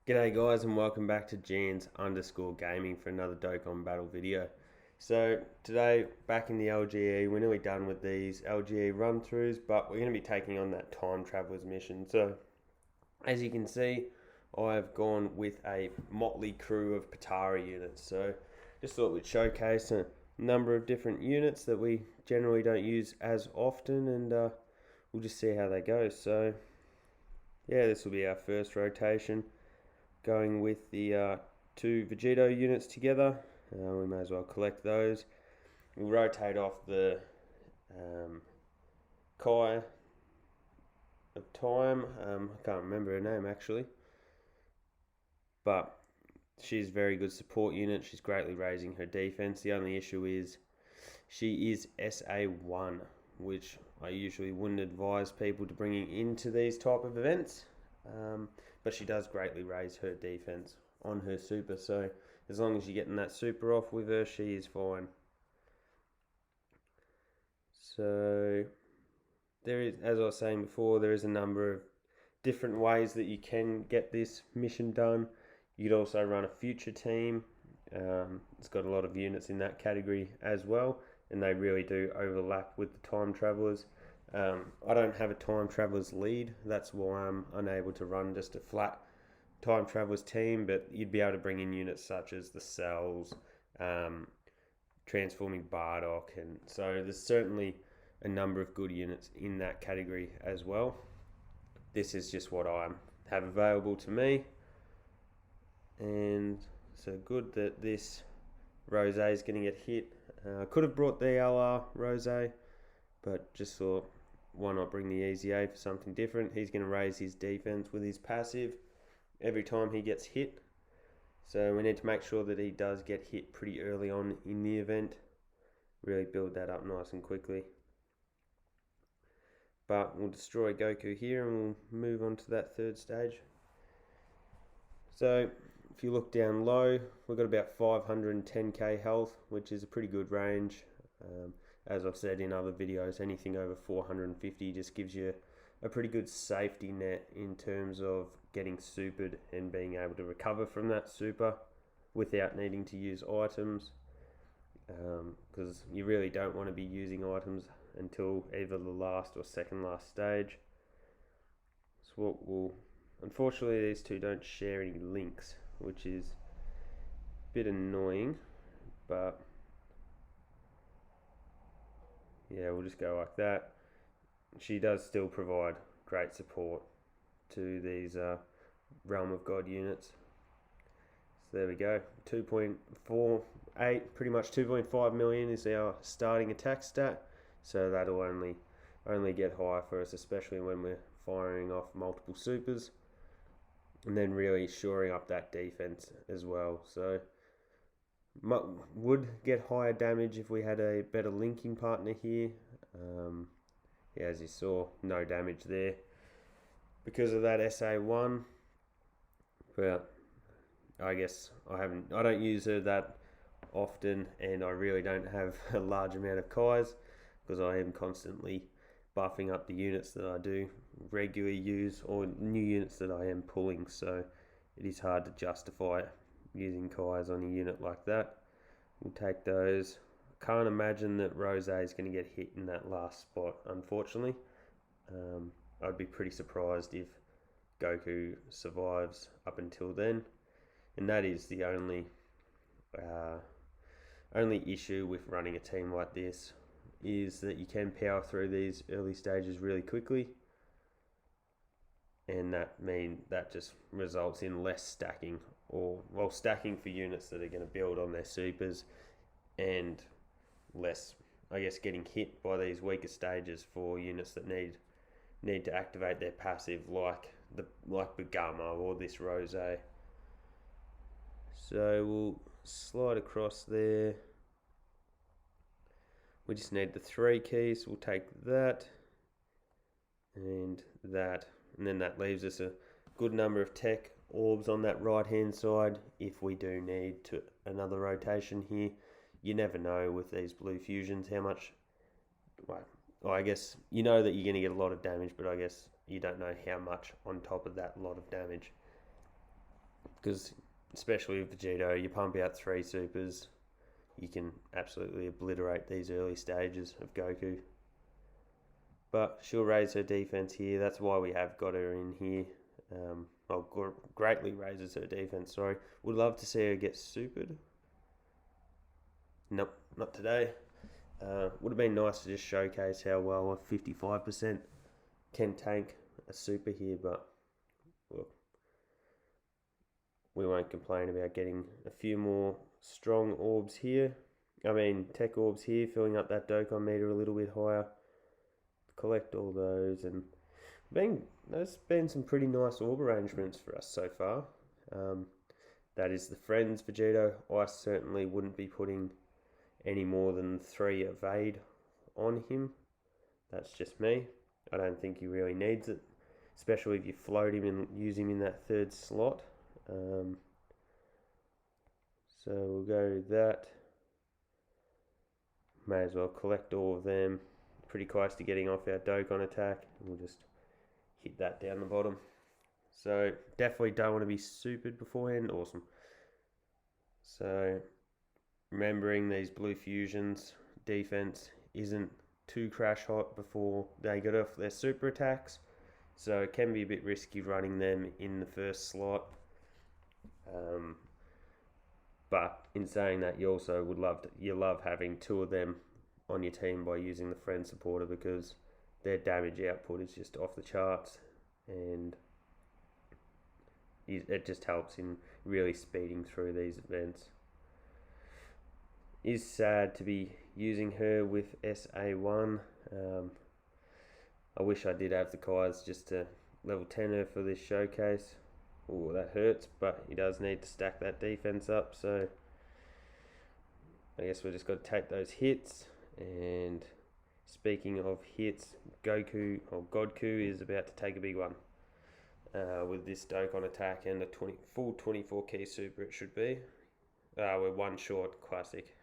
G'day guys and welcome back to Jans_gaming for another Dokkan battle video. So today back in the LGE, we're nearly done with these LGE run throughs, but we're going to be taking on that time travelers mission. So as you can see, I've gone with a motley crew of Patara units. So just thought we'd showcase a number of different units that we generally don't use as often, and we'll just see how they go. So yeah, this will be our first rotation, going with the two Vegito units together. We may as well collect those. We'll rotate off the Kai of Time. I can't remember her name actually, but she's a very good support unit. She's greatly raising her defense. The only issue is she is SA1, which I usually wouldn't advise people to bring into these type of events. But she does greatly raise her defense on her super, so as long as you're getting that super off with her, she is fine. So there is, as I was saying before, there is a number of different ways that you can get this mission done. You could also run a future team. It's got a lot of units in that category as well, and they really do overlap with the time travelers. I don't have a time travelers lead, that's why I'm unable to run just a flat time travelers team, but you'd be able to bring in units such as the cells, transforming Bardock, and so there's certainly a number of good units in that category as well. This is just what I have available to me, and so good that this Rose is going to get hit. Could have brought the LR Rose, but just thought, why not bring the easy A for something different? He's going to raise his defense with his passive every time he gets hit. So we need to make sure that he does get hit pretty early on in the event. Really build that up nice and quickly. But we'll destroy Goku here and we'll move on to that third stage. So if you look down low, we've got about 510k health, which is a pretty good range. As I've said in other videos, anything over 450 just gives you a pretty good safety net in terms of getting supered and being able to recover from that super without needing to use items, because you really don't want to be using items until either the last or second last stage. So what will, unfortunately these two don't share any links, which is a bit annoying, but yeah, we'll just go like that. She does still provide great support to these Realm of God units. So there we go, 2.48, pretty much 2.5 million is our starting attack stat. So that'll only get higher for us, especially when we're firing off multiple supers, and then really shoring up that defense as well. So would get higher damage if we had a better linking partner here. Yeah, as you saw, no damage there because of that SA1. But I guess I don't use her that often, and I really don't have a large amount of Kais because I am constantly buffing up the units that I do regularly use or new units that I am pulling, so it is hard to justify using Kais on a unit like that. We'll take those. Can't imagine that Rose is going to get hit in that last spot, unfortunately. I'd be pretty surprised if Goku survives up until then, and that is the only issue with running a team like this, is that you can power through these early stages really quickly, and that just results in less stacking, or stacking for units that are going to build on their supers, and less, I guess, getting hit by these weaker stages for units that need to activate their passive, like Bagama or this Rose. So we'll slide across there. We just need the 3 keys. We'll take that and that, and then that leaves us a good number of tech orbs on that right hand side if we do need to another rotation here. You never know with these blue fusions how much, well, I guess you know that you're going to get a lot of damage, but I guess you don't know how much on top of that lot of damage. because especially with Vegito, you pump out 3 supers, you can absolutely obliterate these early stages of Goku. But she'll raise her defense here. That's why we have got her in here. Greatly raises her defense, sorry. Would love to see her get supered. Nope, not today. Would have been nice to just showcase how well a 55% can tank a super here, but look, we won't complain about getting a few more strong orbs here. Tech orbs here, filling up that Dokkan meter a little bit higher. Collect all those, and there's been some pretty nice orb arrangements for us so far. That is the Friends Vegito. I certainly wouldn't be putting any more than 3 evade on him. That's just me. I don't think he really needs it, especially if you float him and use him in that 3rd slot. So we'll go that. May as well collect all of them. Pretty close to getting off our Dokkan attack. We'll just hit that down the bottom. So definitely don't want to be supered beforehand. Awesome. So remembering these blue fusions, defense isn't too crash hot before they get off their super attacks. So it can be a bit risky running them in the 1st slot. But in saying that, you also love having 2 of them on your team by using the Friend Supporter, because their damage output is just off the charts, and it just helps in really speeding through these events. Is sad to be using her with SA1. I wish I did have the Kai's just to level 10 her for this showcase. Oh, that hurts, but he does need to stack that defense up, so I guess we just got to take those hits. And speaking of hits, GOKU is about to take a big one with this Dokkan attack and a full 24 key super. It should be. We're 1 short, classic.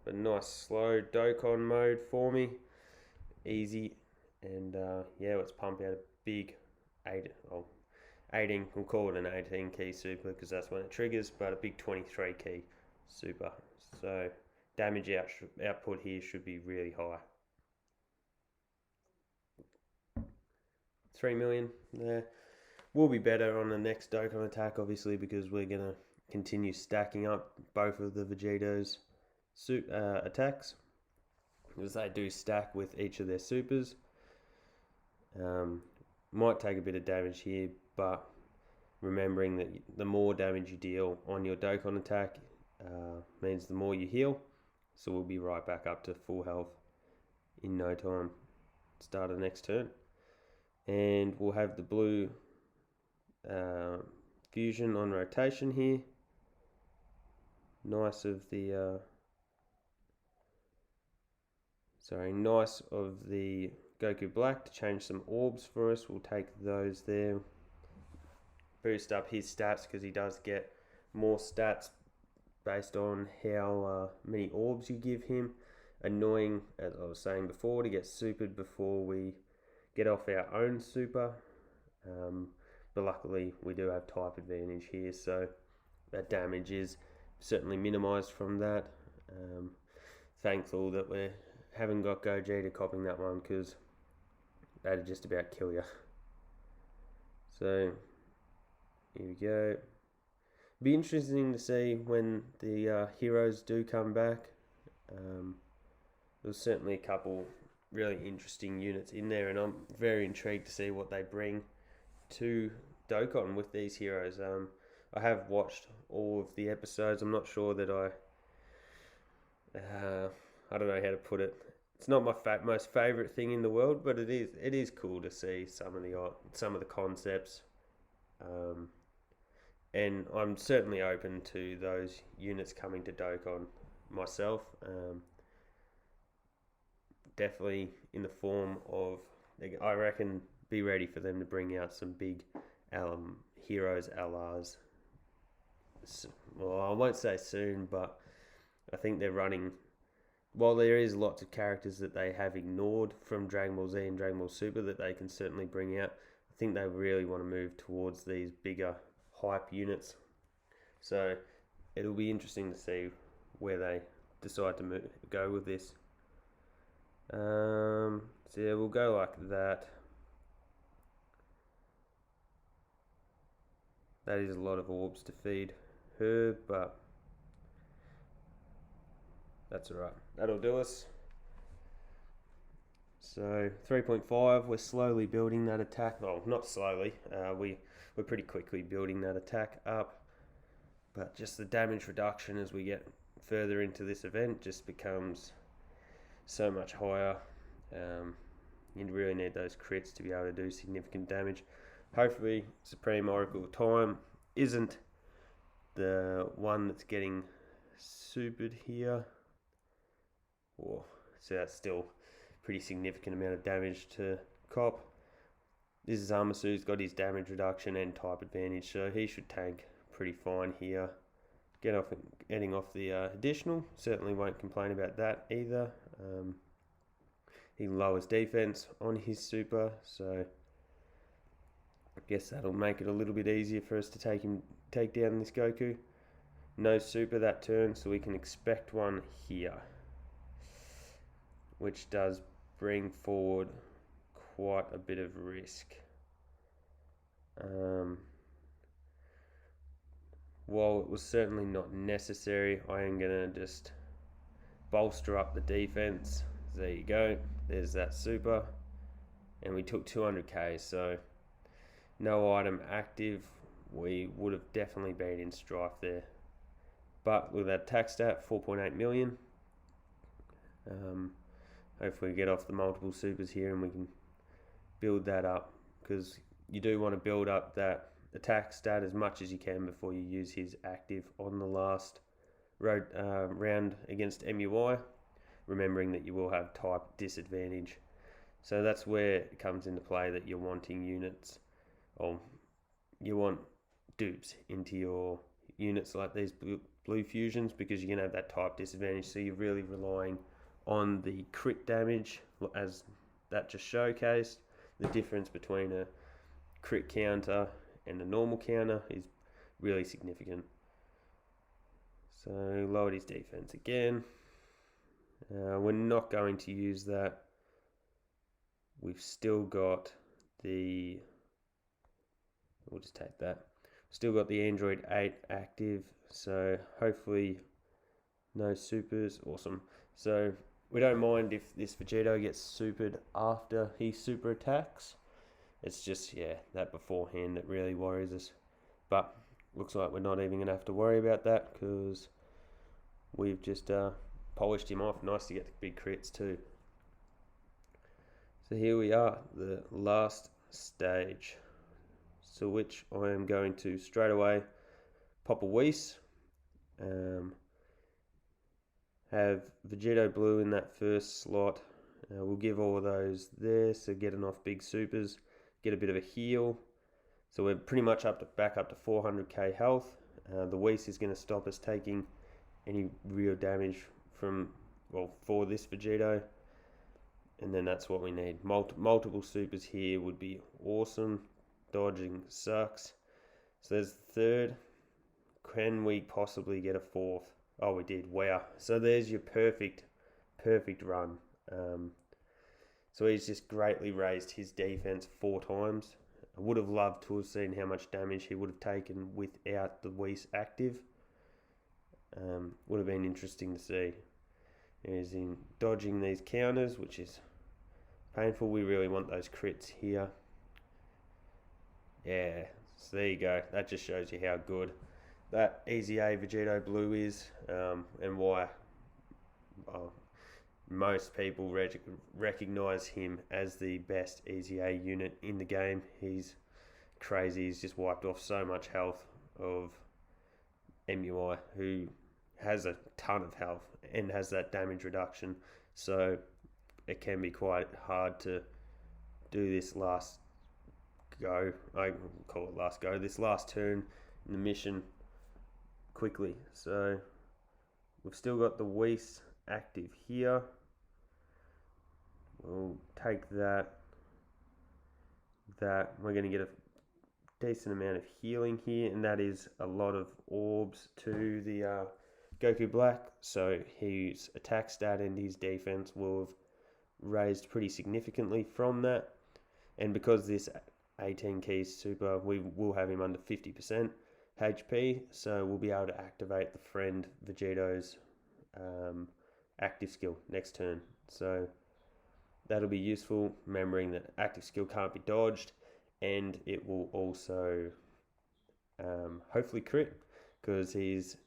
But nice slow Dokkan mode for me, easy, and let's pump out a big 18. We'll call it an 18 key super because that's when it triggers, but a big 23 key super. So damage output here should be really high. 3 million there. Will be better on the next Dokkan attack, obviously, because we're going to continue stacking up both of the Vegito's attacks, because they do stack with each of their supers. Might take a bit of damage here, but remembering that the more damage you deal on your Dokkan attack means the more you heal. So we'll be right back up to full health in no time. Start of the next turn. And we'll have the blue fusion on rotation here. Nice of the Goku Black to change some orbs for us. We'll take those there. Boost up his stats because he does get more stats based on how many orbs you give him. Annoying, as I was saying before, to get supered before we get off our own super. But luckily we do have type advantage here, so that damage is certainly minimized from that. Thankful that we haven't got Gogeta copying that one, because that'd just about kill you. So here we go. Be interesting to see when the heroes do come back. There's certainly a couple really interesting units in there, and I'm very intrigued to see what they bring to Dokkan with these heroes. I have watched all of the episodes. I'm not sure that I don't know how to put it. It's not my most favorite thing in the world, but it is cool to see some of the concepts. And I'm certainly open to those units coming to Dokkan myself. Definitely in the form of, I reckon, be ready for them to bring out some big heroes LRs. Well, I won't say soon, but I think they're running. While there is lots of characters that they have ignored from Dragon Ball Z and Dragon Ball Super that they can certainly bring out, I think they really want to move towards these bigger, hype units. So it'll be interesting to see where they decide to go with this. So yeah, we'll go like that. That is a lot of orbs to feed her, but that's alright. That'll do us. So 3.5, we're slowly building that attack. Well, not slowly. We're pretty quickly building that attack up. But just the damage reduction as we get further into this event just becomes so much higher. You really need those crits to be able to do significant damage. Hopefully Supreme Oracle of Time isn't the one that's getting supered here. Oh, so that's still pretty significant amount of damage to cop. This is Zamasu's got his damage reduction and type advantage, so he should tank pretty fine here. Getting off the additional, certainly won't complain about that either. He lowers defense on his super, so I guess that'll make it a little bit easier for us to take down this Goku. No super that turn, so we can expect one here, which does bring forward quite a bit of risk. While it was certainly not necessary, I am going to just bolster up the defense. There you go. There's that super. And we took 200k, so no item active. We would have definitely been in strife there. But with that attack stat, 4.8 million. Hopefully we get off the multiple supers here and we can build that up, because you do want to build up that attack stat as much as you can before you use his active on the last round against MUI, remembering that you will have type disadvantage. So that's where it comes into play that you're wanting units, or you want dupes into your units like these blue fusions, because you're going to have that type disadvantage, so you're really relying on the crit damage, as that just showcased. The difference between a crit counter and a normal counter is really significant. So lowered his defense again. We're not going to use that. We've still got the, we'll just take that. Still got the Android 8 active, so hopefully no supers. Awesome. So we don't mind if this Vegito gets supered after he super attacks. It's just, yeah, that beforehand that really worries us. But looks like we're not even going to have to worry about that, because we've just polished him off. Nice to get the big crits too. So here we are, the last stage. So which I am going to straight away pop a Whis. Have Vegito Blue in that first slot. We'll give all of those there, so getting off big supers, get a bit of a heal. So we're pretty much back up to 400k health. The Whis is going to stop us taking any real damage for this Vegito. And then that's what we need. Multiple supers here would be awesome. Dodging sucks. So there's the third. Can we possibly get a fourth? Oh, we did. Wow. So there's your perfect run. So he's just greatly raised his defense 4 times. I would have loved to have seen how much damage he would have taken without the Whis active. Would have been interesting to see. He's in dodging these counters, which is painful. We really want those crits here. Yeah, so there you go. That just shows you how good that Easy A Vegito Blue is, and why most people recognize him as the best Easy A unit in the game. He's crazy. He's just wiped off so much health of MUI, who has a ton of health and has that damage reduction. So it can be quite hard to do this last go. I call it last go. This last turn in the mission quickly. So we've still got the Whis active here. We'll take that. We're going to get a decent amount of healing here, and that is a lot of orbs to the Goku Black, so his attack stat and his defense will have raised pretty significantly from that. And because this 18 keys super, we will have him under 50% HP, so we'll be able to activate the friend Vegeto's active skill next turn. So that'll be useful, remembering that active skill can't be dodged, and it will also hopefully crit, because his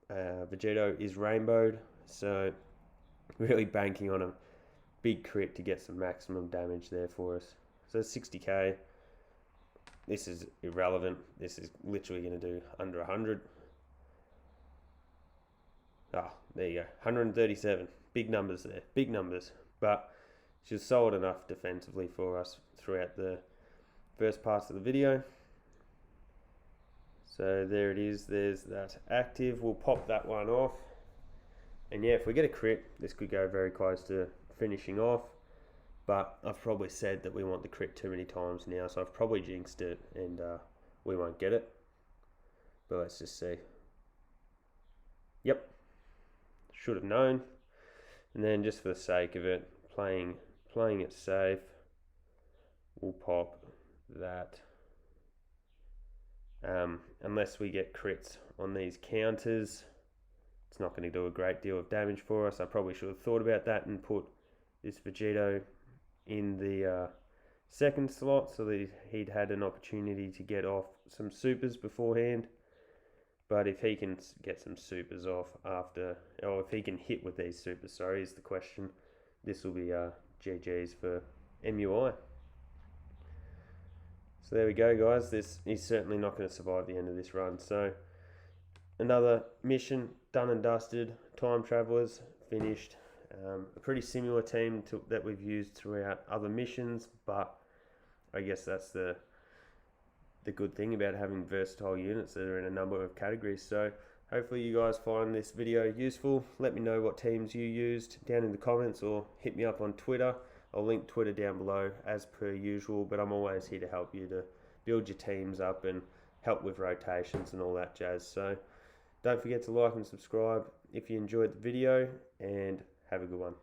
Vegeto is rainbowed, so really banking on a big crit to get some maximum damage there for us. So 60k, this is irrelevant. This is literally going to do under 100. Ah, there you go, 137. Big numbers there, big numbers. But she was solid enough defensively for us throughout the first parts of the video. So there it is, there's that active. We'll pop that one off. And yeah, if we get a crit, this could go very close to finishing off. But I've probably said that we want the crit too many times now, so I've probably jinxed it, and we won't get it. But let's just see. Yep, should have known. And then just for the sake of it, playing it safe, we'll pop that. Unless we get crits on these counters, it's not going to do a great deal of damage for us. I probably should have thought about that and put this Vegeto in the second slot so that he'd had an opportunity to get off some supers beforehand. But if he can get some supers off after, or if he can hit with these supers, sorry, is the question, this will be GG's for MUI. So there we go, guys. This is certainly not going to survive the end of this run. So another mission done and dusted. Time Travelers finished. A pretty similar team to that we've used throughout other missions, but I guess that's the good thing about having versatile units that are in a number of categories. So hopefully you guys find this video useful. Let me know what teams you used down in the comments, or hit me up on Twitter. I'll link Twitter down below as per usual, but I'm always here to help you to build your teams up and help with rotations and all that jazz. So don't forget to like and subscribe if you enjoyed the video, and have a good one.